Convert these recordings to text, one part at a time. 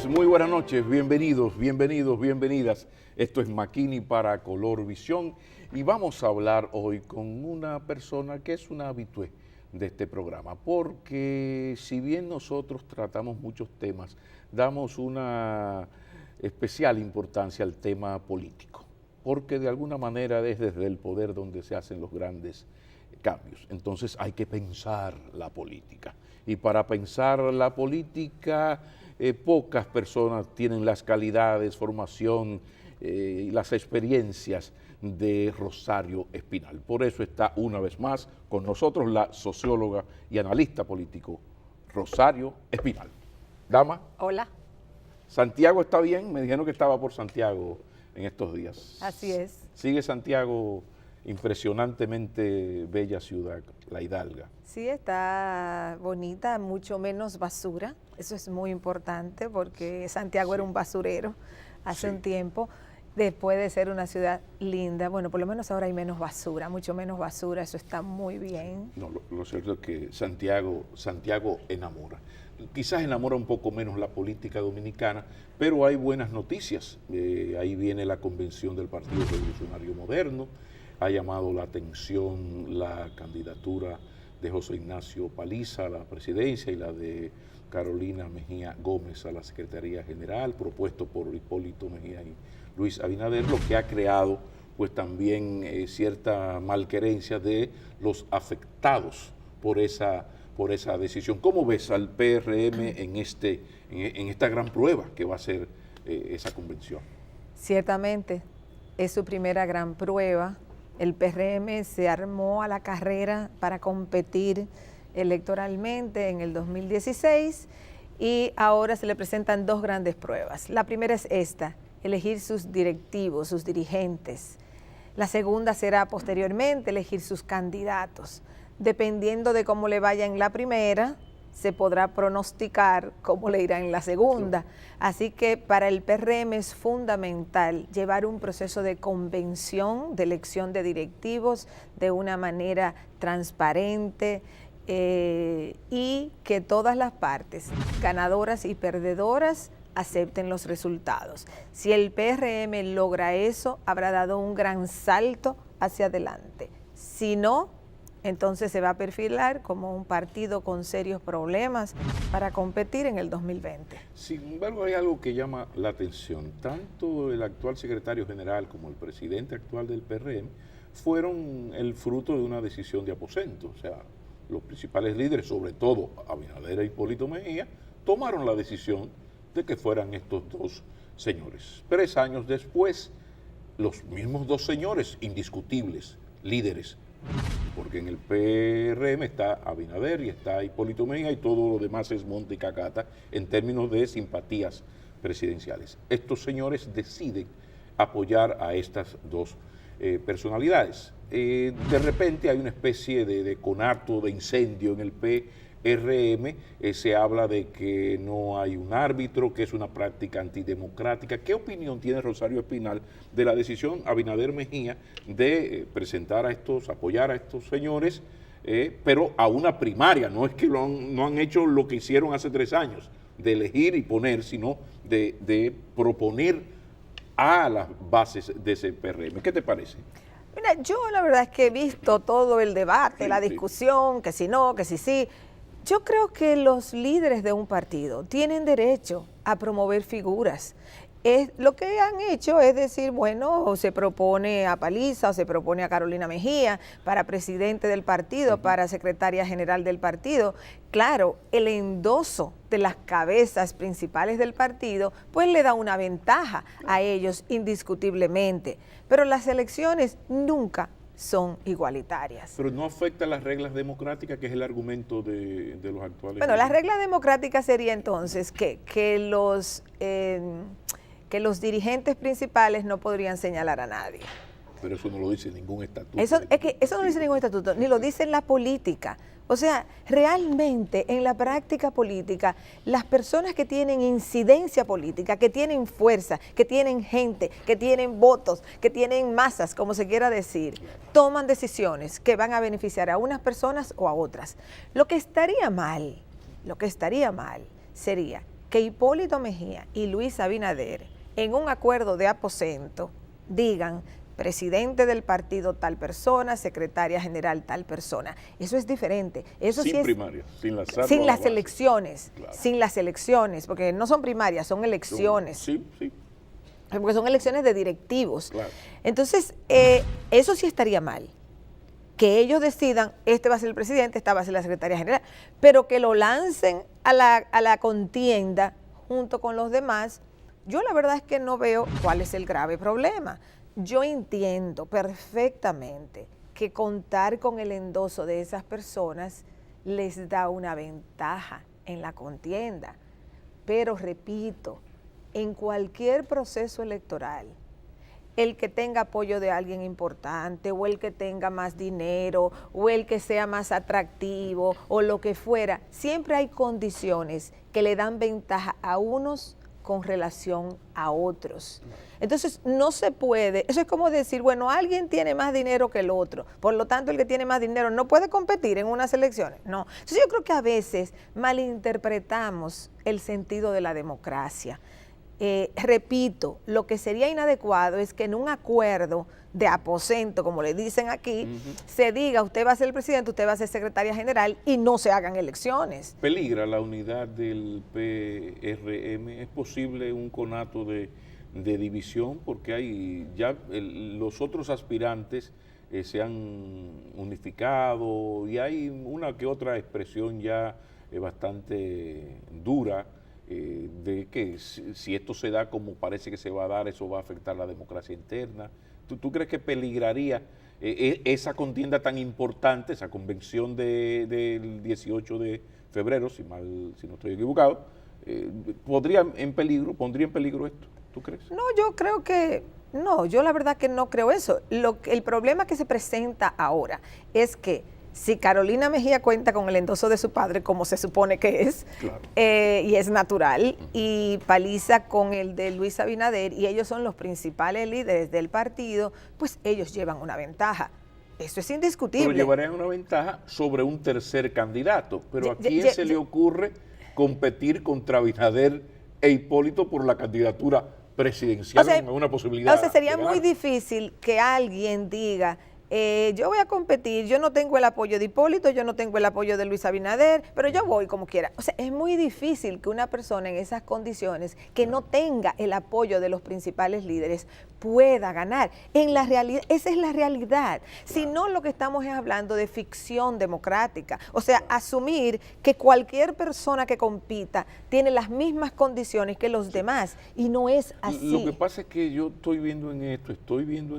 muy buenas noches, bienvenidos, bienvenidas. Esto es Makini para Color Visión y vamos a hablar hoy con una persona que es una habitué de este programa, porque si bien nosotros tratamos muchos temas, damos una especial importancia al tema político, porque de alguna manera es desde el poder donde se hacen los grandes cambios. Entonces hay que pensar la política. Y para pensar la política, pocas personas tienen las calidades, formación y las experiencias de Rosario Espinal. Por eso está una vez más con nosotros la socióloga y analista político Rosario Espinal. Dama. Hola. ¿Santiago está bien? Me dijeron que estaba por Santiago en estos días. Así es. ¿Sigue Santiago impresionantemente bella ciudad, la Hidalga? Sí, está bonita, mucho menos basura. Eso es muy importante porque Santiago era un basurero hace un tiempo. Después de ser una ciudad linda, bueno, por lo menos ahora hay menos basura, mucho menos basura, eso está muy bien. No, lo cierto es que Santiago enamora. Quizás enamora un poco menos la política dominicana, pero hay buenas noticias. Ahí viene la convención del Partido Revolucionario Moderno. Ha llamado la atención la candidatura de José Ignacio Paliza a la presidencia y la de Carolina Mejía Gómez a la Secretaría General, propuesto por Hipólito Mejía y Luis Abinader, lo que ha creado pues también cierta malquerencia de los afectados por esa decisión. ¿Cómo ves al PRM en esta gran prueba que va a ser esa convención? Ciertamente, es su primera gran prueba. El PRM se armó a la carrera para competir electoralmente en el 2016 y ahora se le presentan dos grandes pruebas. La primera es esta, elegir sus directivos, sus dirigentes. La segunda será posteriormente elegir sus candidatos. Dependiendo de cómo le vaya en la primera, se podrá pronosticar cómo le irá en la segunda. Así que para el PRM es fundamental llevar un proceso de convención, de elección de directivos de una manera transparente y que todas las partes, ganadoras y perdedoras, acepten los resultados. Si el PRM logra eso, habrá dado un gran salto hacia adelante. Si no, entonces se va a perfilar como un partido con serios problemas para competir en el 2020. Sin embargo, hay algo que llama la atención. Tanto el actual secretario general como el presidente actual del PRM fueron el fruto de una decisión de aposento. O sea, los principales líderes, sobre todo Abinader e Hipólito Mejía, tomaron la decisión de que fueran estos dos señores. 3 años después, los mismos dos señores, indiscutibles, líderes, porque en el PRM está Abinader y está Hipólito Mejía y todo lo demás es monte y cacata en términos de simpatías presidenciales. Estos señores deciden apoyar a estas dos personalidades. De repente hay una especie de conato, de incendio en el PRM, se habla de que no hay un árbitro, que es una práctica antidemocrática. ¿Qué opinión tiene Rosario Espinal de la decisión Abinader Mejía de apoyar a estos señores, pero a una primaria? No es que no han hecho lo que hicieron hace 3 años, de elegir y poner, sino de proponer a las bases de ese PRM. ¿Qué te parece? Mira, yo la verdad es que he visto todo el debate, la discusión, que si no, que si sí. Yo creo que los líderes de un partido tienen derecho a promover figuras. Lo que han hecho es decir, bueno, o se propone a Paliza o se propone a Carolina Mejía para presidente del partido, para secretaria general del partido. Claro, el endoso de las cabezas principales del partido, pues le da una ventaja a ellos indiscutiblemente. Pero las elecciones nunca son igualitarias. Pero no afecta las reglas democráticas, que es el argumento de los actuales. Bueno, las reglas democráticas sería entonces que los dirigentes principales no podrían señalar a nadie. Pero eso no lo dice ningún estatuto. Eso no lo dice ningún estatuto, ni lo dice en la política. O sea, realmente en la práctica política, las personas que tienen incidencia política, que tienen fuerza, que tienen gente, que tienen votos, que tienen masas, como se quiera decir, toman decisiones que van a beneficiar a unas personas o a otras. Lo que estaría mal sería que Hipólito Mejía y Luis Abinader, en un acuerdo de aposento, digan presidente del partido tal persona, secretaria general tal persona. Eso es diferente. Eso sin sí es, primarias, sin las elecciones, claro. sin las elecciones, porque no son primarias, son elecciones. Sí. Porque son elecciones de directivos. Claro. Entonces, eso sí estaría mal. Que ellos decidan, este va a ser el presidente, esta va a ser la secretaria general, pero que lo lancen a la contienda junto con los demás. Yo la verdad es que no veo cuál es el grave problema. Yo entiendo perfectamente que contar con el endoso de esas personas les da una ventaja en la contienda. Pero repito, en cualquier proceso electoral, el que tenga apoyo de alguien importante o el que tenga más dinero o el que sea más atractivo o lo que fuera, siempre hay condiciones que le dan ventaja a unos con relación a otros. Entonces no se puede, eso es como decir, bueno, alguien tiene más dinero que el otro, por lo tanto el que tiene más dinero no puede competir en unas elecciones. No, entonces yo creo que a veces malinterpretamos el sentido de la democracia. Repito, lo que sería inadecuado es que en un acuerdo de aposento, como le dicen aquí, se diga, usted va a ser el presidente, usted va a ser secretaria general y no se hagan elecciones. ¿Peligra la unidad del PRM? ¿Es posible un conato de división? Porque hay ya los otros aspirantes se han unificado y hay una que otra expresión ya bastante dura de que si esto se da como parece que se va a dar, eso va a afectar la democracia interna. ¿Tú crees que peligraría esa contienda tan importante, esa convención del 18 de febrero, si no estoy equivocado, pondría en peligro esto? ¿Tú crees? No, yo creo que no, yo la verdad que no creo eso. El problema que se presenta ahora es que si Carolina Mejía cuenta con el endoso de su padre, como se supone que es, claro, y es natural, y Paliza con el de Luis Abinader, y ellos son los principales líderes del partido, pues ellos llevan una ventaja. Eso es indiscutible. Pero llevarían una ventaja sobre un tercer candidato. Pero ¿a quién se le ocurre competir contra Abinader e Hipólito por la candidatura presidencial? O sea, con una posibilidad. O sea, sería muy difícil que alguien diga, yo voy a competir, yo no tengo el apoyo de Hipólito, yo no tengo el apoyo de Luis Abinader, pero yo voy como quiera. O sea, es muy difícil que una persona en esas condiciones, que no tenga el apoyo de los principales líderes, pueda ganar. En la realidad, esa es la realidad. Si no, lo que estamos es hablando de ficción democrática. O sea, asumir que cualquier persona que compita tiene las mismas condiciones que los demás, y no es así. Lo que pasa es que yo estoy viendo en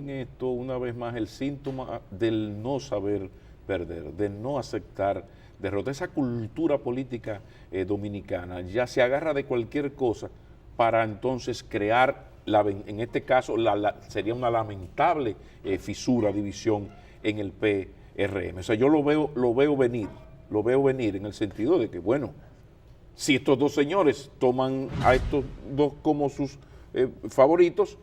esto una vez más el síntoma del no saber perder, de no aceptar derrota. Esa cultura política dominicana ya se agarra de cualquier cosa para entonces crear, en este caso sería una lamentable fisura, división en el PRM. O sea, yo lo veo venir en el sentido de que, bueno, si estos dos señores toman a estos dos como sus favoritos,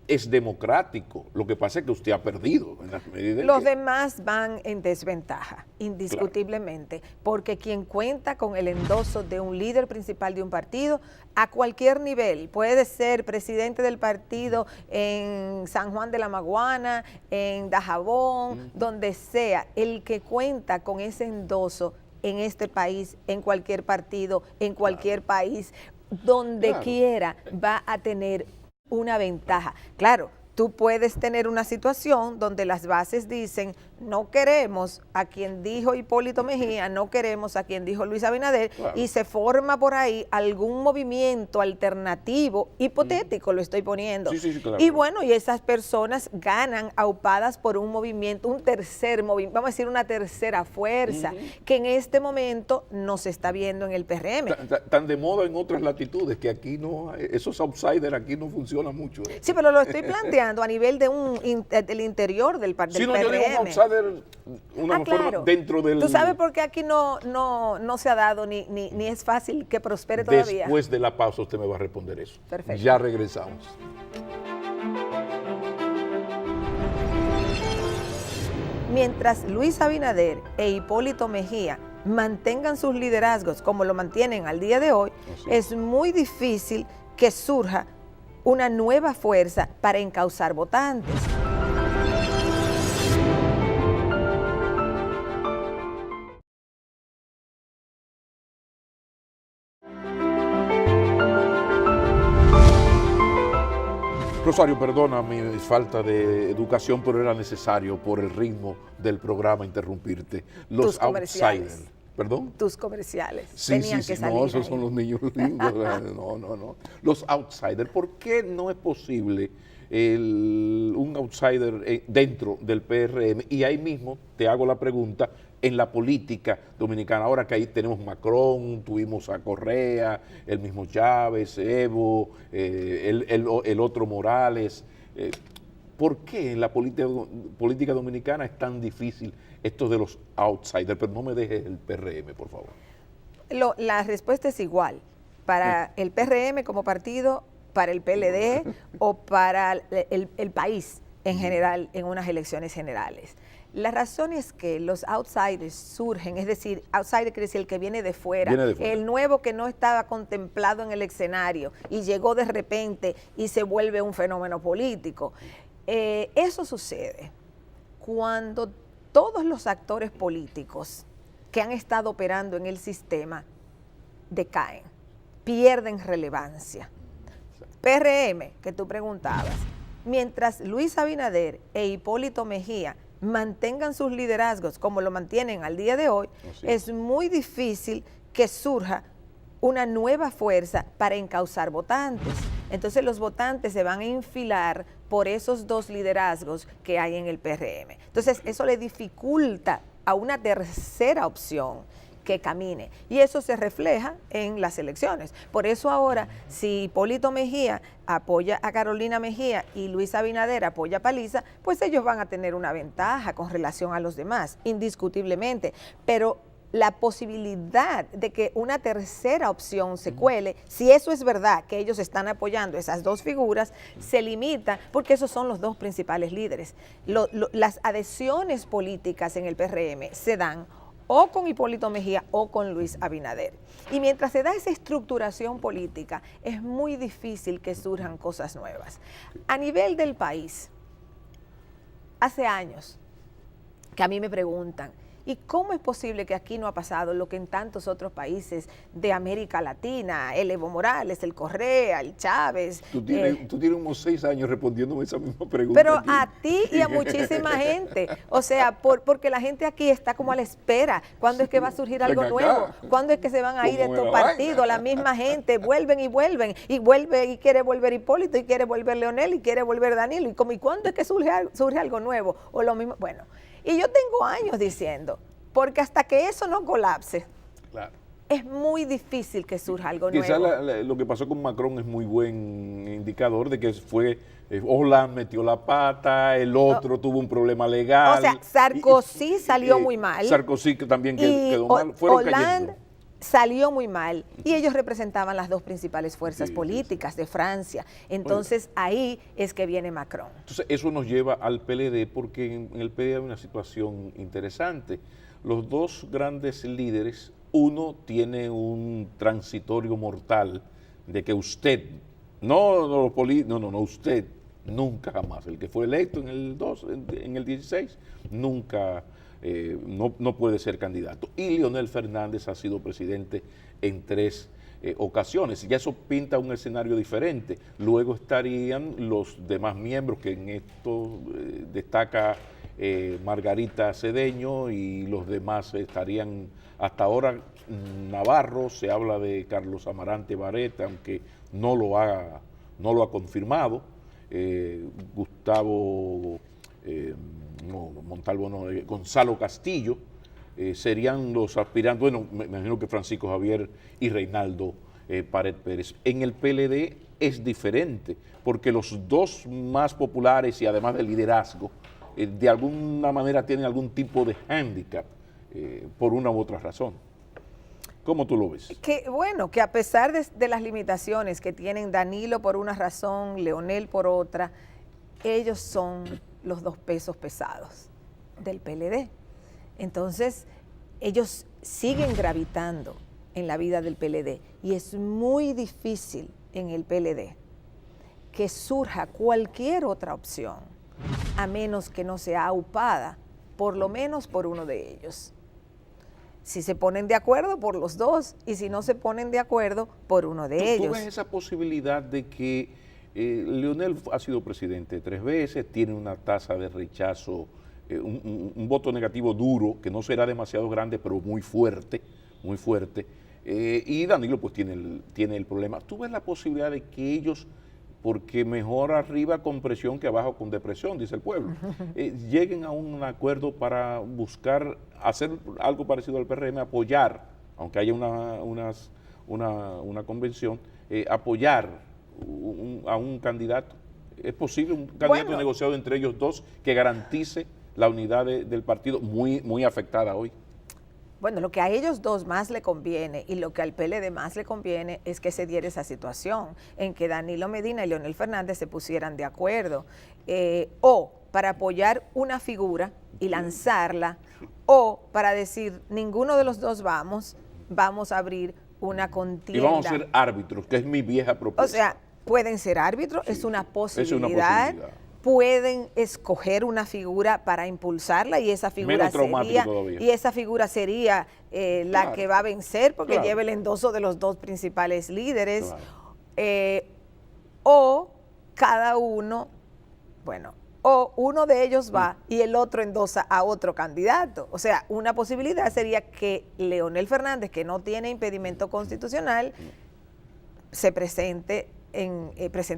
es democrático. Lo que pasa es que usted ha perdido. En la medida Los demás van en desventaja, indiscutiblemente, claro, porque quien cuenta con el endoso de un líder principal de un partido, a cualquier nivel, puede ser presidente del partido en San Juan de la Maguana, en Dajabón, donde sea, el que cuenta con ese endoso en este país, en cualquier partido, en cualquier país, donde quiera, va a tener una ventaja. Claro, tú puedes tener una situación donde las bases dicen, no queremos a quien dijo Hipólito Mejía, no queremos a quien dijo Luis Abinader, claro, y se forma por ahí algún movimiento alternativo, hipotético lo estoy poniendo. Sí, claro. Y bueno, y esas personas ganan aupadas por un movimiento, un tercer movimiento, vamos a decir una tercera fuerza, que en este momento no se está viendo en el PRM. Tan de moda en otras latitudes, que aquí no, esos outsiders aquí no funcionan mucho. Sí, pero lo estoy planteando a nivel de del interior del PRM. Yo digo un outsider, una forma dentro del... ¿Tú sabes por qué aquí no se ha dado ni es fácil que prospere todavía? Después de la pausa usted me va a responder eso. Perfecto. Ya regresamos. Mientras Luis Abinader e Hipólito Mejía mantengan sus liderazgos como lo mantienen al día de hoy, es muy difícil que surja una nueva fuerza para encauzar votantes. Rosario, perdona mi falta de educación, pero era necesario por el ritmo del programa interrumpirte. Los outsiders. ¿Perdón? Tus comerciales. Sí, tenían sí, que sí, salir no, esos ahí. son los niños lindos. No. Los outsiders. ¿Por qué no es posible un outsider dentro del PRM? Y ahí mismo te hago la pregunta, en la política dominicana, ahora que ahí tenemos Macron, tuvimos a Correa, el mismo Chávez, Evo, el otro Morales. ¿Por qué en la política dominicana es tan difícil esto de los outsiders? Pero no me dejes el PRM, por favor. La respuesta es igual para el PRM como partido, para el PLD o para el país en general en unas elecciones generales. La razón es que los outsiders surgen, es decir, outsider quiere decir el que viene de fuera, el nuevo que no estaba contemplado en el escenario y llegó de repente y se vuelve un fenómeno político. Eso sucede cuando todos los actores políticos que han estado operando en el sistema decaen, pierden relevancia. PRM, que tú preguntabas, mientras Luis Abinader e Hipólito Mejía mantengan sus liderazgos como lo mantienen al día de hoy, es muy difícil que surja una nueva fuerza para encauzar votantes. Entonces los votantes se van a enfilar por esos dos liderazgos que hay en el PRM. Entonces eso le dificulta a una tercera opción que camine. Y eso se refleja en las elecciones. Por eso ahora, si Hipólito Mejía apoya a Carolina Mejía y Luis Abinader apoya a Paliza, pues ellos van a tener una ventaja con relación a los demás, indiscutiblemente. Pero la posibilidad de que una tercera opción se cuele, si eso es verdad, que ellos están apoyando esas dos figuras, se limita porque esos son los dos principales líderes. Las adhesiones políticas en el PRM se dan o con Hipólito Mejía o con Luis Abinader. Y mientras se da esa estructuración política, es muy difícil que surjan cosas nuevas. A nivel del país, hace años que a mí me preguntan, ¿y cómo es posible que aquí no ha pasado lo que en tantos otros países de América Latina, el Evo Morales, el Correa, el Chávez? Tú tienes unos 6 años respondiéndome esa misma pregunta. Pero aquí. A ti y a muchísima gente. O sea, porque la gente aquí está como a la espera. ¿Cuándo es que va a surgir algo nuevo? ¿Cuándo es que se van a ir estos partidos? La misma gente, vuelven, y vuelve, y quiere volver Hipólito, y quiere volver Leonel, y quiere volver Danilo. ¿Y cuándo es que surge algo nuevo? O lo mismo, bueno. Y yo tengo años diciendo, porque hasta que eso no colapse, claro, es muy difícil que surja algo nuevo. Quizás lo que pasó con Macron es muy buen indicador de que fue, Hollande metió la pata, el otro tuvo un problema legal. O sea, Sarkozy salió muy mal. Sarkozy también quedó mal. Fueron Hollande salió muy mal y ellos representaban las dos principales fuerzas políticas de Francia. Entonces ahí es que viene Macron. Entonces eso nos lleva al PLD porque en el PLD hay una situación interesante. Los dos grandes líderes, uno tiene un transitorio mortal de que usted, usted nunca jamás, el que fue electo en el 16, nunca no puede ser candidato. Y Leonel Fernández ha sido presidente en 3 ocasiones. Ya eso pinta un escenario diferente. Luego estarían los demás miembros, que en esto destaca Margarita Cedeño, y los demás estarían hasta ahora Navarro, se habla de Carlos Amarante Barreta, aunque no lo ha confirmado, Gonzalo Castillo, serían los aspirantes, bueno, me imagino que Francisco Javier y Reinaldo Pared Pérez. En el PLD es diferente, porque los dos más populares y además de liderazgo, de alguna manera tienen algún tipo de hándicap por una u otra razón. ¿Cómo tú lo ves? Que a pesar de las limitaciones que tienen Danilo por una razón, Leonel por otra, ellos son los dos pesos pesados del PLD. Entonces, ellos siguen gravitando en la vida del PLD y es muy difícil en el PLD que surja cualquier otra opción a menos que no sea aupada por lo menos por uno de ellos. Si se ponen de acuerdo, por los dos, y si no se ponen de acuerdo, por uno de ellos. ¿Tú ves esa posibilidad de que Leonel ha sido presidente 3 veces, tiene una tasa de rechazo, un voto negativo duro, que no será demasiado grande, pero muy fuerte, y Danilo pues tiene el problema? ¿Tú ves la posibilidad de que ellos, porque mejor arriba con presión que abajo con depresión, dice el pueblo, lleguen a un acuerdo para buscar hacer algo parecido al PRM, apoyar, aunque haya una convención, apoyar a un candidato? ¿Es posible un candidato negociado entre ellos dos que garantice la unidad del partido muy afectada hoy? Bueno, lo que a ellos dos más le conviene y lo que al PLD más le conviene es que se diera esa situación en que Danilo Medina y Leonel Fernández se pusieran de acuerdo, o para apoyar una figura y lanzarla, o para decir ninguno de los dos vamos a abrir una contienda. Y vamos a ser árbitros, que es mi vieja propuesta. O sea, pueden ser árbitros, sí, es una posibilidad. Pueden escoger una figura para impulsarla y esa figura sería la que va a vencer porque lleva el endoso de los dos principales líderes, o cada uno, o uno de ellos va y el otro endosa a otro candidato. O sea, una posibilidad sería que Leonel Fernández, que no tiene impedimento constitucional, se presente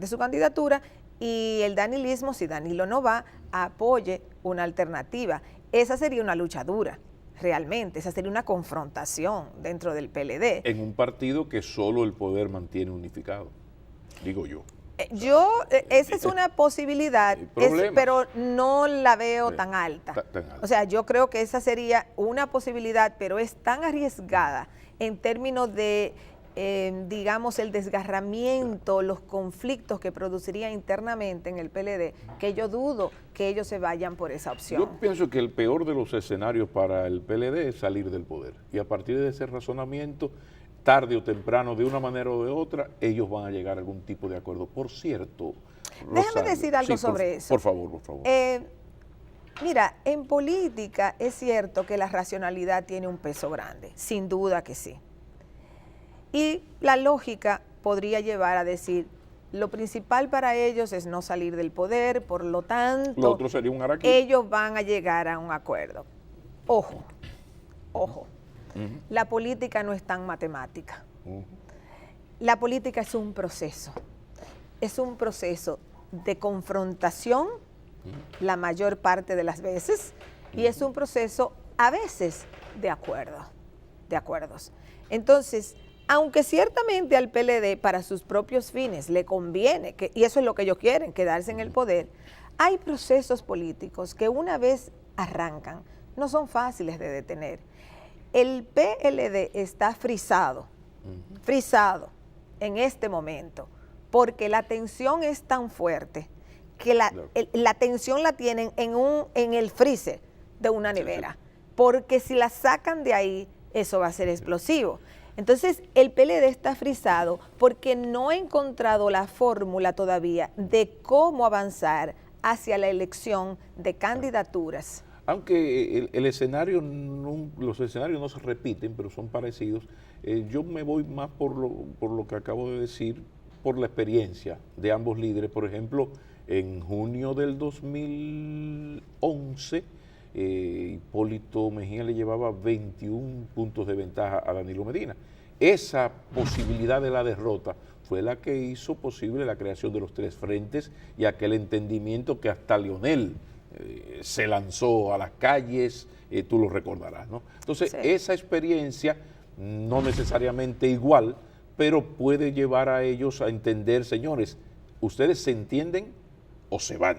su candidatura, y el danilismo, si Danilo no va, apoye una alternativa. Esa sería una lucha dura, realmente, esa sería una confrontación dentro del PLD. En un partido que solo el poder mantiene unificado, digo yo. Esa es una posibilidad, pero no la veo tan alta. O sea, yo creo que esa sería una posibilidad, pero es tan arriesgada en términos de digamos, el desgarramiento, los conflictos que produciría internamente en el PLD, que yo dudo que ellos se vayan por esa opción. Yo pienso que el peor de los escenarios para el PLD es salir del poder. Y a partir de ese razonamiento, tarde o temprano, de una manera o de otra, ellos van a llegar a algún tipo de acuerdo. Por cierto, déjame decir algo sobre eso. Por favor. Mira, en política es cierto que la racionalidad tiene un peso grande, sin duda que sí. Y la lógica podría llevar a decir, lo principal para ellos es no salir del poder, por lo tanto, lo otro sería un araquí. Ellos van a llegar a un acuerdo. Ojo, la política no es tan matemática. La política es un proceso de confrontación la mayor parte de las veces, y es un proceso a veces de acuerdos. Entonces, aunque ciertamente al PLD para sus propios fines le conviene, y eso es lo que ellos quieren, quedarse en el poder, hay procesos políticos que una vez arrancan no son fáciles de detener. El PLD está frisado en este momento, porque la tensión es tan fuerte que la tensión la tienen en el freezer de una nevera, porque si la sacan de ahí, eso va a ser explosivo. Entonces, el PLD está frisado porque no ha encontrado la fórmula todavía de cómo avanzar hacia la elección de candidaturas. Aunque los escenarios no se repiten, pero son parecidos, yo me voy más por lo que acabo de decir, por la experiencia de ambos líderes. Por ejemplo, en junio del 2011, Hipólito Mejía le llevaba 21 puntos de ventaja a Danilo Medina. Esa posibilidad de la derrota fue la que hizo posible la creación de los tres frentes y aquel entendimiento que hasta Leonel se lanzó a las calles, tú lo recordarás, ¿no? Entonces, esa experiencia, no necesariamente igual, pero puede llevar a ellos a entender, señores, ustedes se entienden o se van.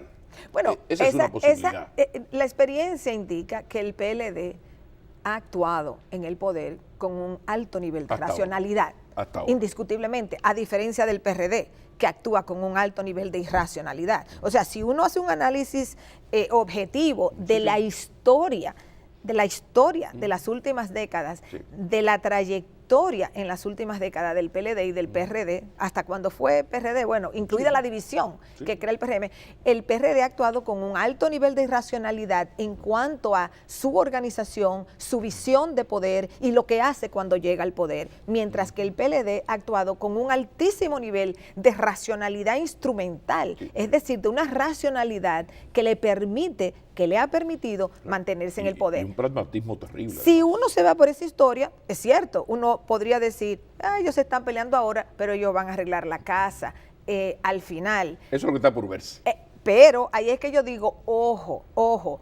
Bueno, esa es una posibilidad. La experiencia indica que el PLD ha actuado en el poder con un alto nivel de racionalidad, indiscutiblemente, a diferencia del PRD, que actúa con un alto nivel de irracionalidad. O sea, si uno hace un análisis objetivo de la historia de la historia de las últimas décadas, de la trayectoria en las últimas décadas del PLD y del PRD, hasta cuando fue PRD, bueno, incluida la división que crea el PRD ha actuado con un alto nivel de irracionalidad en cuanto a su organización, su visión de poder y lo que hace cuando llega al poder, mientras que el PLD ha actuado con un altísimo nivel de racionalidad instrumental, es decir, de una racionalidad que le permite, que le ha permitido mantenerse en el poder. Y un pragmatismo terrible. Si uno se va por esa historia, es cierto, uno podría decir, ellos se están peleando ahora, pero ellos van a arreglar la casa al final. Eso es lo que está por verse. Pero ahí es que yo digo, ojo,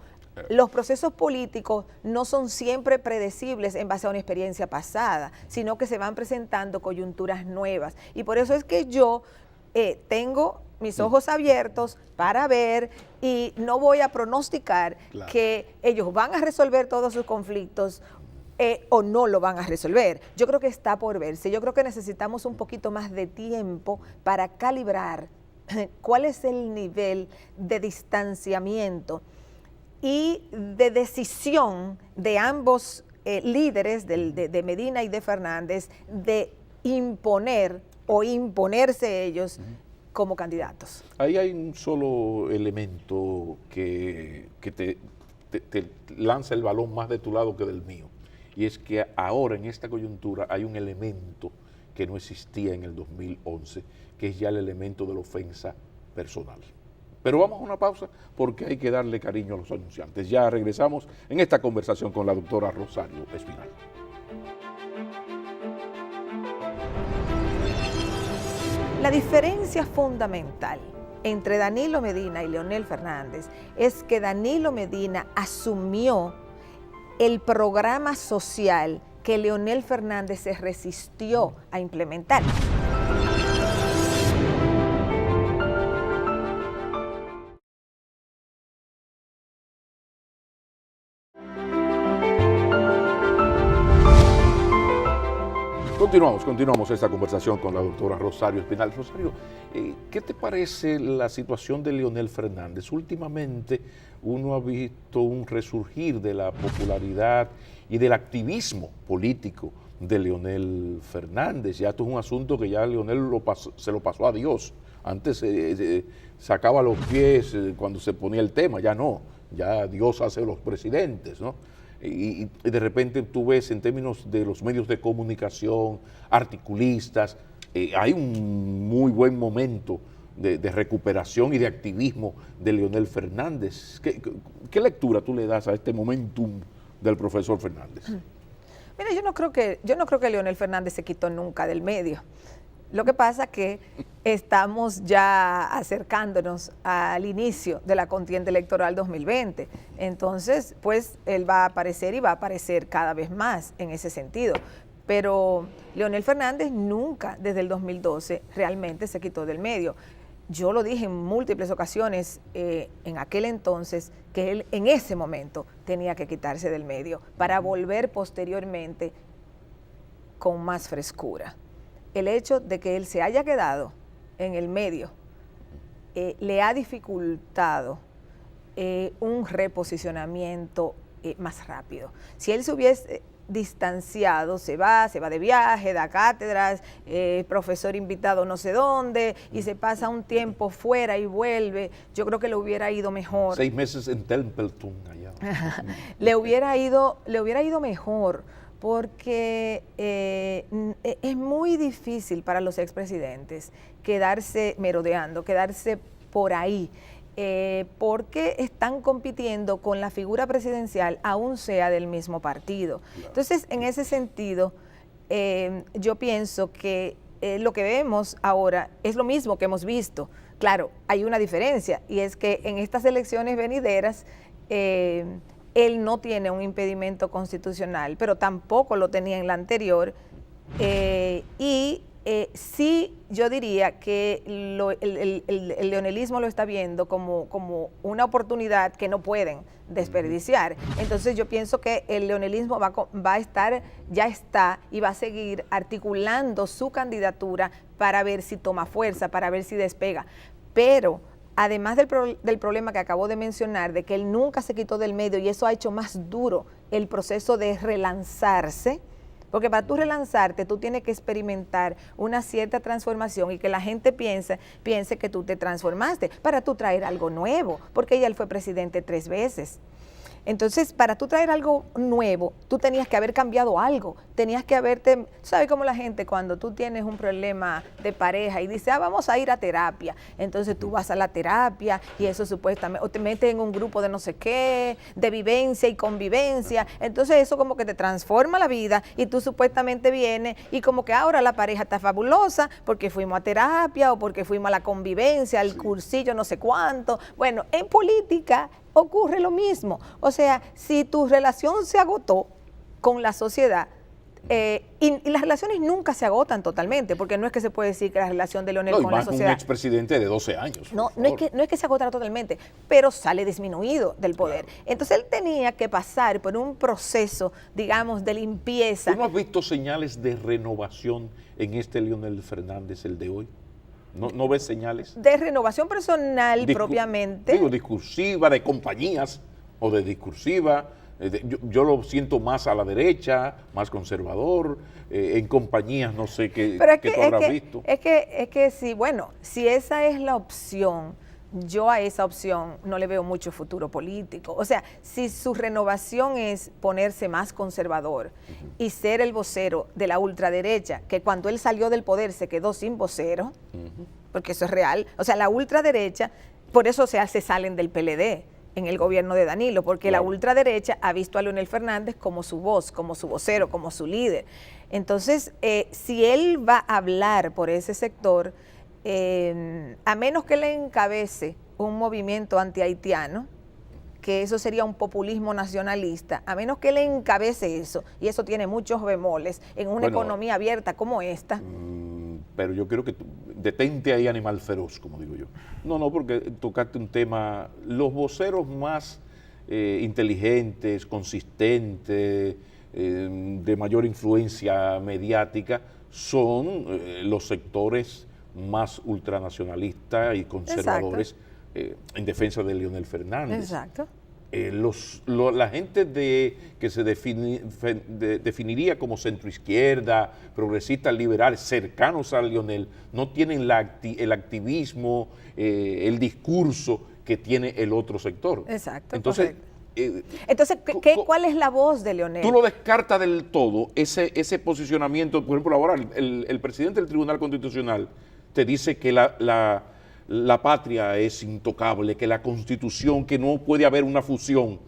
los procesos políticos no son siempre predecibles en base a una experiencia pasada, sino que se van presentando coyunturas nuevas. Y por eso es que yo tengo mis ojos abiertos para ver y no voy a pronosticar que ellos van a resolver todos sus conflictos o no lo van a resolver. Yo creo que está por verse. Yo creo que necesitamos un poquito más de tiempo para calibrar cuál es el nivel de distanciamiento y de decisión de ambos líderes, de Medina y de Fernández, de imponer o imponerse ellos como candidatos. Ahí hay un solo elemento que te lanza el balón más de tu lado que del mío, y es que ahora en esta coyuntura hay un elemento que no existía en el 2011, que es ya el elemento de la ofensa personal. Pero vamos a una pausa porque hay que darle cariño a los anunciantes. Ya regresamos en esta conversación con la doctora Rosario Espinal. La diferencia fundamental entre Danilo Medina y Leonel Fernández es que Danilo Medina asumió el programa social que Leonel Fernández se resistió a implementar. Continuamos esta conversación con la doctora Rosario Espinal. Rosario, ¿qué te parece la situación de Leonel Fernández? Últimamente uno ha visto un resurgir de la popularidad y del activismo político de Leonel Fernández. Ya esto es un asunto que ya Leonel se lo pasó a Dios. Antes sacaba los pies cuando se ponía el tema, ya no. Ya Dios hace los presidentes, ¿no? Y de repente tú ves en términos de los medios de comunicación, articulistas, hay un muy buen momento de recuperación y de activismo de Leonel Fernández. ¿Qué lectura tú le das a este momentum del profesor Fernández? Mira, yo no creo que Leonel Fernández se quitó nunca del medio. Lo que pasa es que estamos ya acercándonos al inicio de la contienda electoral 2020. Entonces, pues él va a aparecer y va a aparecer cada vez más en ese sentido. Pero Leonel Fernández nunca desde el 2012 realmente se quitó del medio. Yo lo dije en múltiples ocasiones en aquel entonces que él en ese momento tenía que quitarse del medio para volver posteriormente con más frescura. El hecho de que él se haya quedado en el medio le ha dificultado un reposicionamiento más rápido. Si él se hubiese distanciado, se va de viaje, da cátedras, profesor invitado no sé dónde, y se pasa un tiempo fuera y vuelve, yo creo que le hubiera ido mejor. 6 meses en Templeton allá. le hubiera ido mejor, porque es muy difícil para los expresidentes quedarse merodeando, quedarse por ahí, porque están compitiendo con la figura presidencial, aún sea del mismo partido. Claro. Entonces, en ese sentido, yo pienso que lo que vemos ahora es lo mismo que hemos visto. Claro, hay una diferencia, y es que en estas elecciones venideras, él no tiene un impedimento constitucional, pero tampoco lo tenía en la anterior, sí yo diría que el leonelismo lo está viendo como una oportunidad que no pueden desperdiciar. Entonces yo pienso que el leonelismo va a estar, ya está, y va a seguir articulando su candidatura para ver si toma fuerza, para ver si despega. Pero además del problema que acabo de mencionar, de que él nunca se quitó del medio y eso ha hecho más duro el proceso de relanzarse, porque para tú relanzarte, tú tienes que experimentar una cierta transformación y que la gente piense que tú te transformaste para tú traer algo nuevo, porque él fue presidente 3 veces. Entonces, para tú traer algo nuevo, tú tenías que haber cambiado algo, tenías que haberte, ¿sabes cómo la gente cuando tú tienes un problema de pareja y dice, vamos a ir a terapia? Entonces tú vas a la terapia y eso supuestamente, o te metes en un grupo de no sé qué, de vivencia y convivencia, entonces eso como que te transforma la vida y tú supuestamente vienes y como que ahora la pareja está fabulosa porque fuimos a terapia o porque fuimos a la convivencia, al cursillo no sé cuánto. Bueno, en política ocurre lo mismo. O sea, si tu relación se agotó con la sociedad, y las relaciones nunca se agotan totalmente, porque no es que se puede decir que la relación de Leonel con la sociedad... un expresidente de 12 años. No es que se agotara totalmente, pero sale disminuido del poder. Claro. Entonces él tenía que pasar por un proceso, digamos, de limpieza. ¿Tú no has visto señales de renovación en este Leonel Fernández, el de hoy? ¿No ves señales? De renovación personal propiamente. Digo, discursiva, de compañías o de discursiva. Yo lo siento más a la derecha, más conservador, en compañías, no sé qué tú habrás visto. Es que sí, bueno, si esa es la opción, yo a esa opción no le veo mucho futuro político. O sea, si su renovación es ponerse más conservador y ser el vocero de la ultraderecha, que cuando él salió del poder se quedó sin vocero, porque eso es real. O sea, la ultraderecha, por eso se salen del PLD en el gobierno de Danilo, porque la ultraderecha ha visto a Leonel Fernández como su voz, como su vocero, como su líder. Entonces, si él va a hablar por ese sector, a menos que le encabece un movimiento antihaitiano, que eso sería un populismo nacionalista, a menos que le encabece eso, y eso tiene muchos bemoles en una economía abierta como esta. Pero yo creo que detente ahí, animal feroz, como digo yo. No, porque tocaste un tema, los voceros más inteligentes, consistentes, de mayor influencia mediática, son los sectores más ultranacionalistas y conservadores en defensa de Leonel Fernández. Exacto. La gente que se definiría como centroizquierda, progresistas liberales, cercanos a Leonel, no tienen el activismo, el discurso que tiene el otro sector. Exacto. Entonces, ¿cuál es la voz de Leonel? Tú lo descartas del todo, ese posicionamiento. Por ejemplo, ahora el presidente del Tribunal Constitucional te dice que la patria es intocable, que la Constitución, que no puede haber una fusión.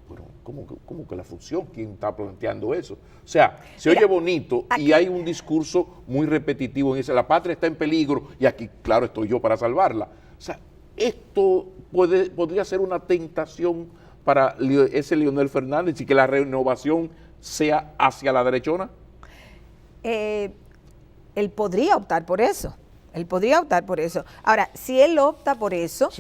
Pero, ¿cómo que la fusión? ¿Quién está planteando eso? O sea, se oye bonito y hay un discurso muy repetitivo en ese. La patria está en peligro y aquí, claro, estoy yo para salvarla. O sea, esto podría ser una tentación para ese Leonel Fernández y que la renovación sea hacia la derechona. Él podría optar por eso. Él podría optar por eso. Ahora, si él opta por eso,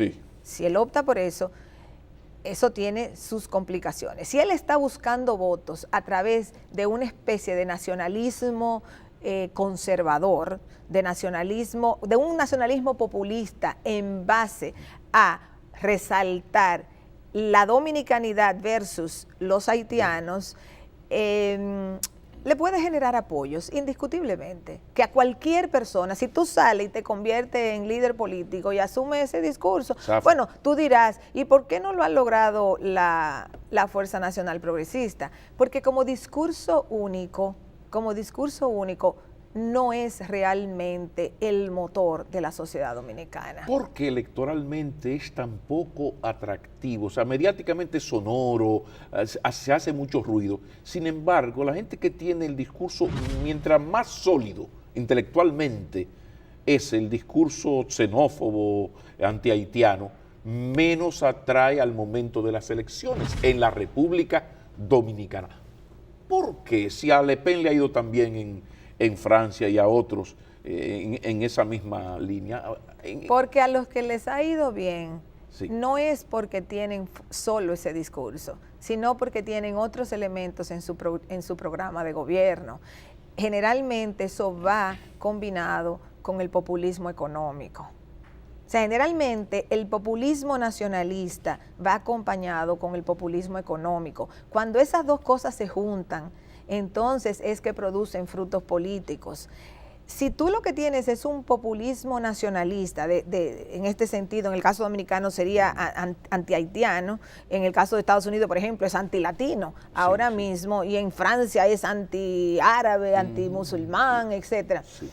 eso tiene sus complicaciones. Si él está buscando votos a través de una especie de nacionalismo conservador, de un nacionalismo populista en base a resaltar la dominicanidad versus los haitianos, le puede generar apoyos, indiscutiblemente, que a cualquier persona, si tú sales y te conviertes en líder político y asumes ese discurso, bueno, tú dirás, ¿y por qué no lo ha logrado la Fuerza Nacional Progresista? Porque como discurso único, no es realmente el motor de la sociedad dominicana. Porque electoralmente es tan poco atractivo, o sea, mediáticamente sonoro, se hace mucho ruido. Sin embargo, la gente que tiene el discurso, mientras más sólido intelectualmente es el discurso xenófobo, antihaitiano, menos atrae al momento de las elecciones en la República Dominicana. ¿Por qué? Si a Le Pen le ha ido también en Francia y a otros en esa misma línea. Porque a los que les ha ido bien, no es porque tienen solo ese discurso, sino porque tienen otros elementos en su programa de gobierno. Generalmente eso va combinado con el populismo económico. O sea, generalmente el populismo nacionalista va acompañado con el populismo económico. Cuando esas dos cosas se juntan, entonces es que producen frutos políticos. Si tú lo que tienes es un populismo nacionalista, en este sentido, en el caso dominicano sería anti-haitiano, en el caso de Estados Unidos, por ejemplo, es anti-latino ahora mismo, y en Francia es anti-árabe, anti-musulmán, etcétera. Sí.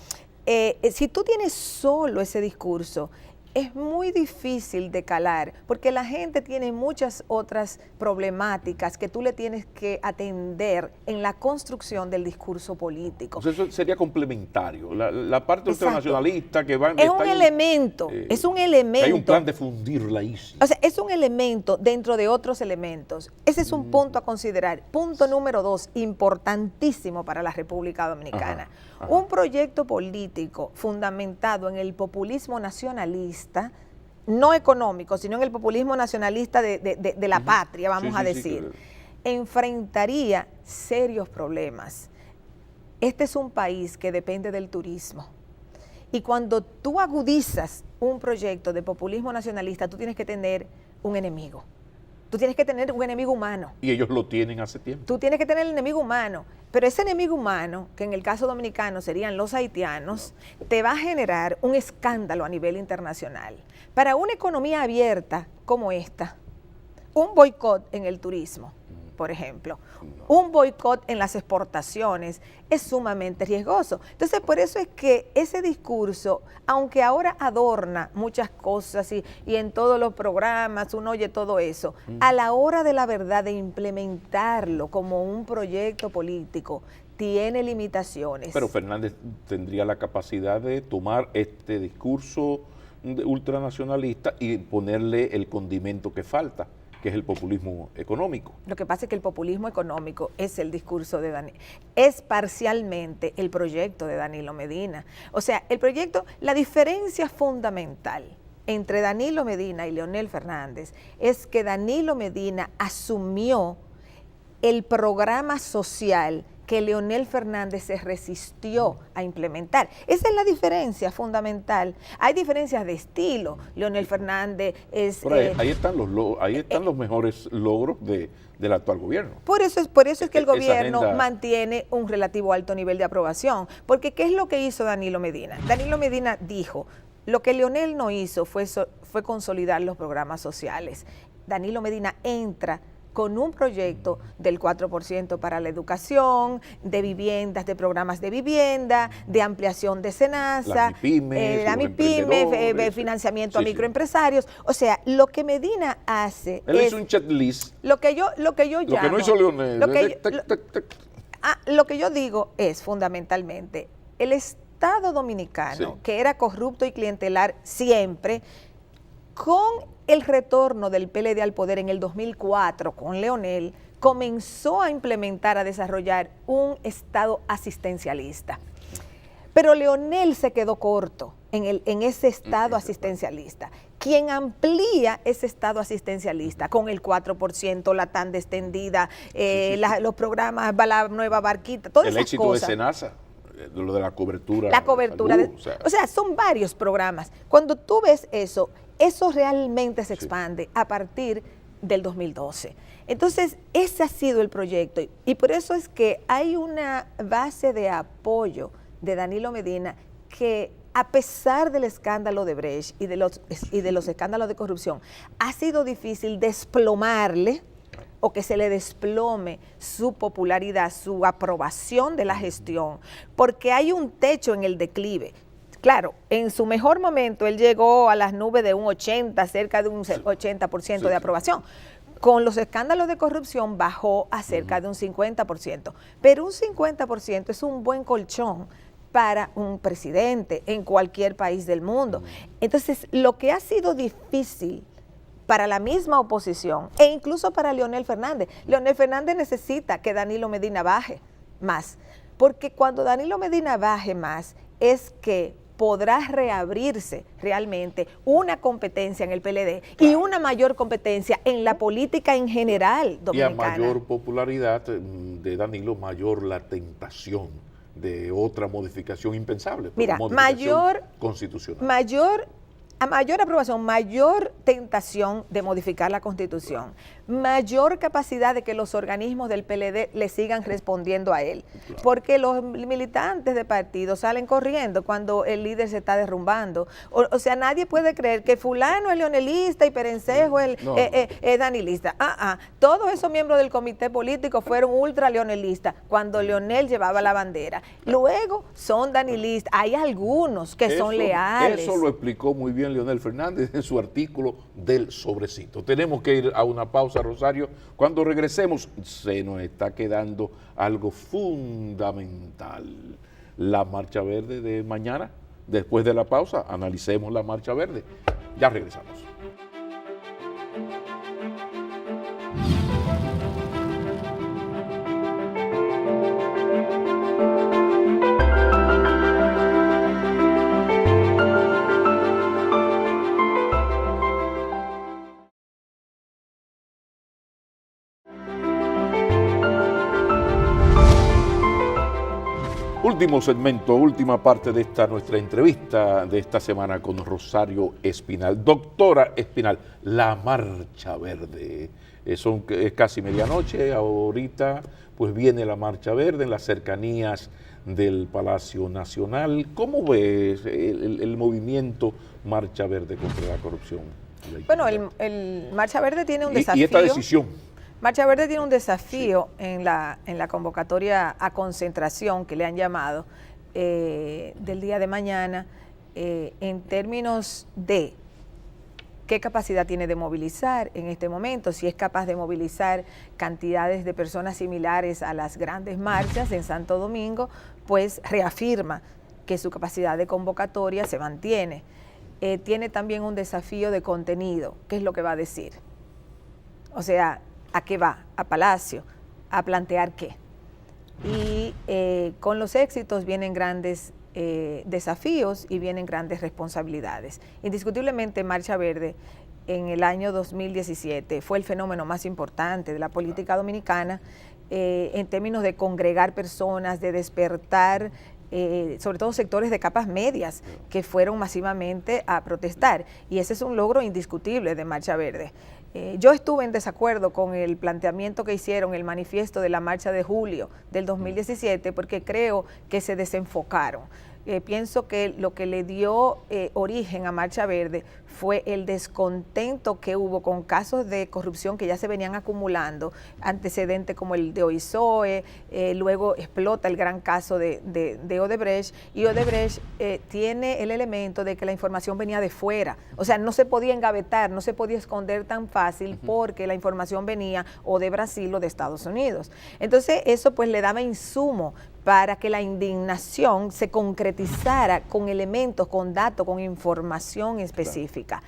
Si tú tienes solo ese discurso, es muy difícil de calar, porque la gente tiene muchas otras problemáticas que tú le tienes que atender en la construcción del discurso político. O sea, eso sería complementario. La parte Exacto. ultranacionalista que va... Es un elemento, es un elemento. Hay un plan de fundir la isla. O sea, es un elemento dentro de otros elementos. Ese es un punto a considerar. Punto número 2, importantísimo para la República Dominicana. Ajá. Un proyecto político fundamentado en el populismo nacionalista, no económico, sino en el populismo nacionalista de la patria, vamos a decir, claro, enfrentaría serios problemas. Este es un país que depende del turismo. Y cuando tú agudizas un proyecto de populismo nacionalista, tú tienes que tener un enemigo. Tú tienes que tener un enemigo humano. Y ellos lo tienen hace tiempo. Tú tienes que tener el enemigo humano. Pero ese enemigo humano, que en el caso dominicano serían los haitianos, te va a generar un escándalo a nivel internacional. Para una economía abierta como esta, un boicot en el turismo, por ejemplo, un boicot en las exportaciones es sumamente riesgoso. Entonces, por eso es que ese discurso, aunque ahora adorna muchas cosas y en todos los programas uno oye todo eso, a la hora de la verdad de implementarlo como un proyecto político, tiene limitaciones. Pero Fernández tendría la capacidad de tomar este discurso ultranacionalista y ponerle el condimento que falta, que es el populismo económico. Lo que pasa es que el populismo económico es el discurso de Danilo, es parcialmente el proyecto de Danilo Medina. O sea, el proyecto, la diferencia fundamental entre Danilo Medina y Leonel Fernández es que Danilo Medina asumió el programa social que Leonel Fernández se resistió a implementar. Esa es la diferencia fundamental. Hay diferencias de estilo. Leonel Fernández es... ahí están los mejores logros del actual gobierno. Por eso es que el gobierno mantiene un relativo alto nivel de aprobación. Porque ¿qué es lo que hizo Danilo Medina? Danilo Medina dijo, lo que Leonel no hizo fue consolidar los programas sociales. Danilo Medina entra con un proyecto del 4% para la educación, de viviendas, de programas de vivienda, de ampliación de SENASA, la MIPYME, financiamiento a microempresarios. O sea, lo que Medina hace Él hizo un checklist. Lo que yo llamo... Lo que no hizo Leonel. Lo que yo digo es, fundamentalmente, el Estado dominicano, que era corrupto y clientelar siempre, con el retorno del PLD al poder en el 2004 con Leonel, comenzó a implementar, a desarrollar un Estado asistencialista. Pero Leonel se quedó corto en ese Estado asistencialista. Quien amplía ese Estado asistencialista con el 4%, la tanda extendida, los programas, la nueva barquita, todas esas cosas. El éxito de SENASA, lo de la cobertura. La cobertura. Salud, o sea, son varios programas. Cuando tú ves eso realmente se expande a partir del 2012. Entonces, ese ha sido el proyecto y por eso es que hay una base de apoyo de Danilo Medina que, a pesar del escándalo de Brecht y de los escándalos de corrupción, ha sido difícil desplomarle o que se le desplome su popularidad, su aprobación de la gestión, porque hay un techo en el declive. Claro, en su mejor momento él llegó a las nubes de un 80, cerca de un 80% de aprobación. Con los escándalos de corrupción bajó a cerca de un 50%. Pero un 50% es un buen colchón para un presidente en cualquier país del mundo. Entonces, lo que ha sido difícil para la misma oposición e incluso para Leonel Fernández necesita que Danilo Medina baje más. Porque cuando Danilo Medina baje más es que podrá reabrirse realmente una competencia en el PLD y una mayor competencia en la política en general dominicana. Y a mayor popularidad de Danilo, mayor la tentación de otra modificación impensable. Mira, modificación constitucional. Mayor a mayor aprobación, mayor tentación de modificar la Constitución, mayor capacidad de que los organismos del PLD le sigan respondiendo a él, porque los militantes de partido salen corriendo cuando el líder se está derrumbando. O sea, nadie puede creer que fulano es leonelista y Perencejo es danilista. Todos esos miembros del comité político fueron ultra leonelistas cuando Leonel llevaba la bandera. Luego son danilistas. Hay algunos que son leales. Eso lo explicó muy bien Leonel Fernández en su artículo del sobrecito. Tenemos que ir a una pausa, Rosario. Cuando regresemos, se nos está quedando algo fundamental. La Marcha Verde de mañana. Después de la pausa, analicemos la Marcha Verde. Ya regresamos. Último segmento, última parte de nuestra entrevista de esta semana con Rosario Espinal. Doctora Espinal, la Marcha Verde. Es casi medianoche, ahorita pues viene la Marcha Verde en las cercanías del Palacio Nacional. ¿Cómo ves el movimiento Marcha Verde contra la corrupción? Bueno, el Marcha Verde tiene un desafío. Y esta decisión. Marcha Verde tiene un desafío en la convocatoria a concentración que le han llamado del día de mañana en términos de qué capacidad tiene de movilizar en este momento, si es capaz de movilizar cantidades de personas similares a las grandes marchas en Santo Domingo, pues reafirma que su capacidad de convocatoria se mantiene. Tiene también un desafío de contenido, ¿qué es lo que va a decir? O sea, ¿a qué va? A Palacio, a plantear qué. Y con los éxitos vienen grandes desafíos y vienen grandes responsabilidades. Indiscutiblemente Marcha Verde en el año 2017 fue el fenómeno más importante de la política dominicana en términos de congregar personas, de despertar sobre todo sectores de capas medias que fueron masivamente a protestar, y ese es un logro indiscutible de Marcha Verde. Yo estuve en desacuerdo con el planteamiento que hicieron, el manifiesto de la marcha de julio del 2017, porque creo que se desenfocaron. Pienso que lo que le dio origen a Marcha Verde fue el descontento que hubo con casos de corrupción que ya se venían acumulando, antecedentes como el de Oisoe, luego explota el gran caso de Odebrecht, y Odebrecht tiene el elemento de que la información venía de fuera, o sea, no se podía engavetar, no se podía esconder tan fácil porque la información venía o de Brasil o de Estados Unidos. Entonces eso pues le daba insumo para que la indignación se concretizara con elementos, con datos, con información específica.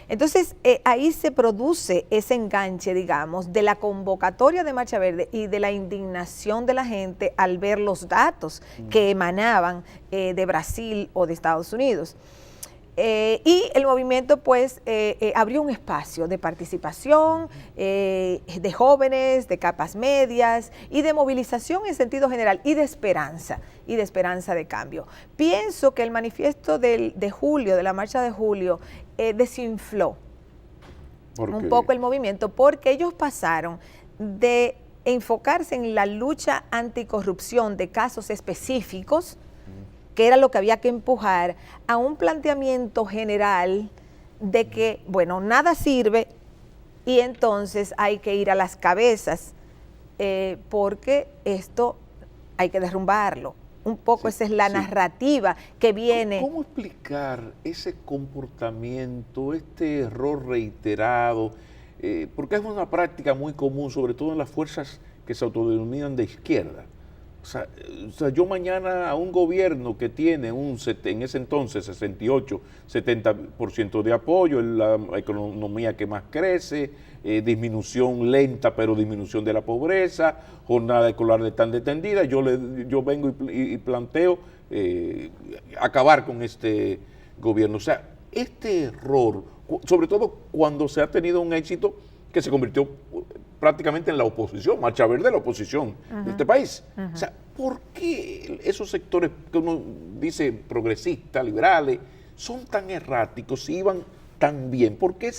Entonces, ahí se produce ese enganche, digamos, de la convocatoria de Marcha Verde y de la indignación de la gente al ver los datos que emanaban de Brasil o de Estados Unidos. Y el movimiento pues abrió un espacio de participación de jóvenes, de capas medias y de movilización en sentido general y de esperanza de cambio. Pienso que el manifiesto de julio, de la marcha de julio, desinfló un poco el movimiento, porque ellos pasaron de enfocarse en la lucha anticorrupción de casos específicos, que era lo que había que empujar, a un planteamiento general de que, bueno, nada sirve y entonces hay que ir a las cabezas porque esto hay que derrumbarlo. Un poco esa es la narrativa que viene. ¿Cómo explicar ese comportamiento, este error reiterado? Porque es una práctica muy común, sobre todo en las fuerzas que se autodenominan de izquierda. O sea, yo mañana a un gobierno que tiene en ese entonces 68, 70% de apoyo, la economía que más crece, disminución lenta pero disminución de la pobreza, jornada escolar de tan detendida, yo vengo y planteo acabar con este gobierno. O sea, este error, sobre todo cuando se ha tenido un éxito que se convirtió prácticamente en la oposición, Marcha Verde la oposición de este país. O sea, ¿por qué esos sectores que uno dice progresistas, liberales, son tan erráticos, si iban tan bien? ¿Por qué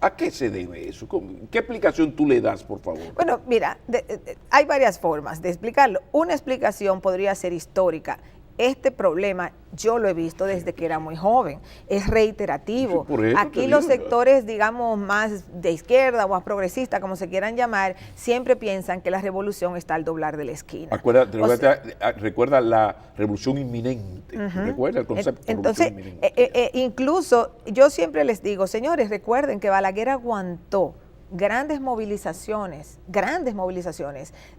¿A qué se debe eso? ¿Qué explicación tú le das, por favor? Bueno, mira, hay varias formas de explicarlo. Una explicación podría ser histórica. Este problema yo lo he visto desde que era muy joven, es reiterativo. Sí, aquí los sectores, digamos, más de izquierda o más progresistas, como se quieran llamar, siempre piensan que la revolución está al doblar de la esquina. Recuerda la revolución inminente, recuerda el concepto de Entonces, revolución inminente. Incluso yo siempre les digo, señores, recuerden que Balaguer aguantó grandes movilizaciones,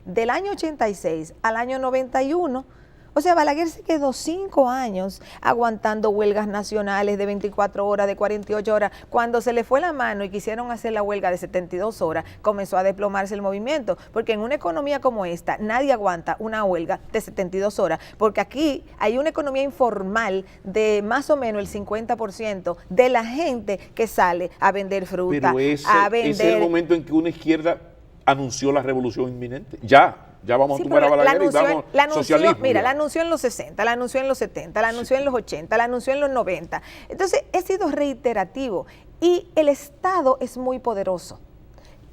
del año 86 al año 91. O sea, Balaguer se quedó 5 años aguantando huelgas nacionales de 24 horas, de 48 horas. Cuando se le fue la mano y quisieron hacer la huelga de 72 horas, comenzó a desplomarse el movimiento. Porque en una economía como esta, nadie aguanta una huelga de 72 horas. Porque aquí hay una economía informal de más o menos el 50% de la gente que sale a vender fruta, a vender... Ese es el momento en que una izquierda anunció la revolución inminente. Ya vamos a tumbar a Balaguer y vamos socialismo. Mira, la anunció en los 60, la anunció en los 70, la anunció en los 80, la anunció en los 90. Entonces, he sido reiterativo y el Estado es muy poderoso.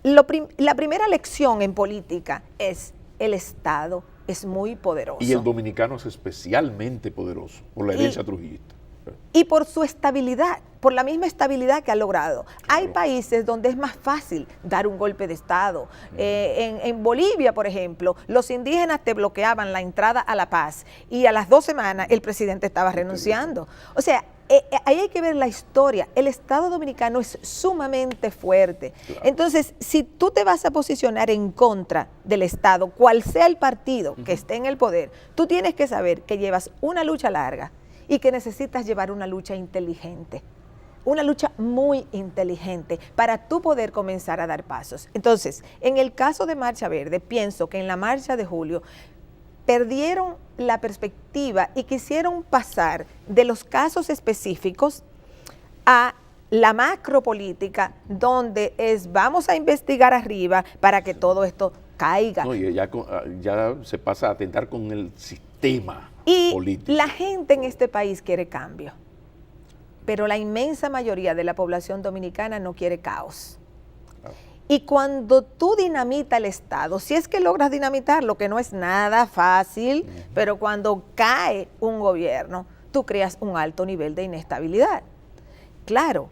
La primera lección en política es el Estado es muy poderoso. Y el dominicano es especialmente poderoso por la herencia trujillista. Y por su estabilidad, por la misma estabilidad que ha logrado. Claro. Hay países donde es más fácil dar un golpe de Estado. En Bolivia, por ejemplo, los indígenas te bloqueaban la entrada a La Paz y a las 2 semanas el presidente estaba renunciando. O sea, ahí hay que ver la historia. El Estado dominicano es sumamente fuerte. Claro. Entonces, si tú te vas a posicionar en contra del Estado, cual sea el partido que esté en el poder, tú tienes que saber que llevas una lucha larga y que necesitas llevar una lucha inteligente, una lucha muy inteligente para tú poder comenzar a dar pasos. Entonces, en el caso de Marcha Verde, pienso que en la marcha de julio perdieron la perspectiva y quisieron pasar de los casos específicos a la macropolítica, donde vamos a investigar arriba para que todo esto caiga. No, y ya se pasa a atentar con el sistema. Y político. La gente en este país quiere cambio, pero la inmensa mayoría de la población dominicana no quiere caos. Claro. Y cuando tú dinamitas el Estado, si es que logras dinamitarlo, que no es nada fácil, pero cuando cae un gobierno, tú creas un alto nivel de inestabilidad. Claro,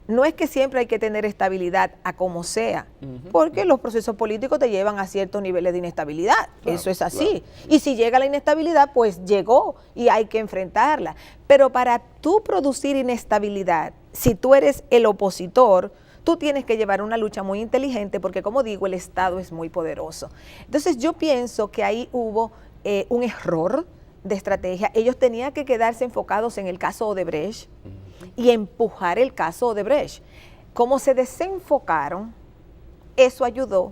no es que siempre hay que tener estabilidad a como sea, porque los procesos políticos te llevan a ciertos niveles de inestabilidad, claro, eso es así. Claro. Y si llega la inestabilidad, pues llegó y hay que enfrentarla. Pero para tú producir inestabilidad, si tú eres el opositor, tú tienes que llevar una lucha muy inteligente porque, como digo, el Estado es muy poderoso. Entonces yo pienso que ahí hubo un error de estrategia. Ellos tenían que quedarse enfocados en el caso Odebrecht y empujar el caso Odebrecht. Como se desenfocaron, eso ayudó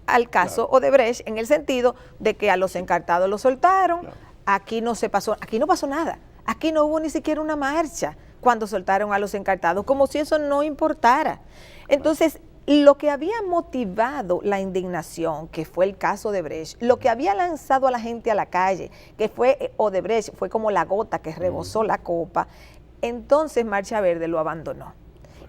al caso Odebrecht en el sentido de que a los encartados los soltaron, aquí no pasó nada, aquí no hubo ni siquiera una marcha cuando soltaron a los encartados, como si eso no importara. Entonces, lo que había motivado la indignación, que fue el caso Odebrecht, lo que había lanzado a la gente a la calle, que fue Odebrecht, fue como la gota que rebosó la copa, entonces Marcha Verde lo abandonó.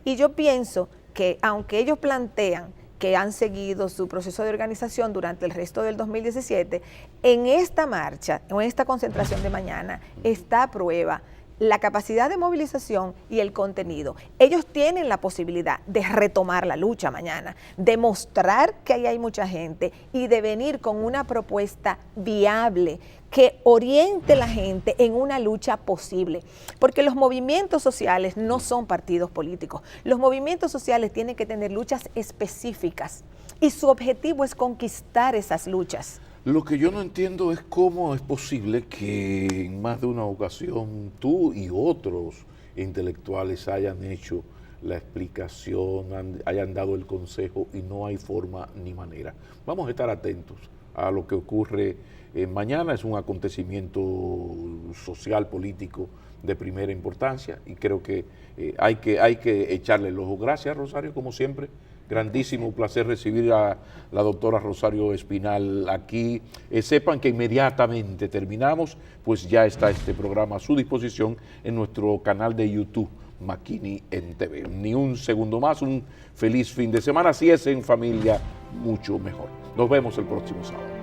Y yo pienso que aunque ellos plantean que han seguido su proceso de organización durante el resto del 2017, en esta marcha, en esta concentración de mañana, está a prueba la capacidad de movilización y el contenido. Ellos tienen la posibilidad de retomar la lucha mañana, de mostrar que ahí hay mucha gente y de venir con una propuesta viable que oriente a la gente en una lucha posible. Porque los movimientos sociales no son partidos políticos. Los movimientos sociales tienen que tener luchas específicas y su objetivo es conquistar esas luchas. Lo que yo no entiendo es cómo es posible que en más de una ocasión tú y otros intelectuales hayan hecho la explicación, hayan dado el consejo y no hay forma ni manera. Vamos a estar atentos a lo que ocurre mañana. Es un acontecimiento social, político de primera importancia y creo que hay que echarle el ojo. Gracias, Rosario, como siempre. grandísimo placer recibir a la doctora Rosario Espinal aquí. Sepan que inmediatamente terminamos, pues ya está este programa a su disposición en nuestro canal de YouTube, Makini en TV. Ni un segundo más, un feliz fin de semana. Si es en familia, mucho mejor. Nos vemos el próximo sábado.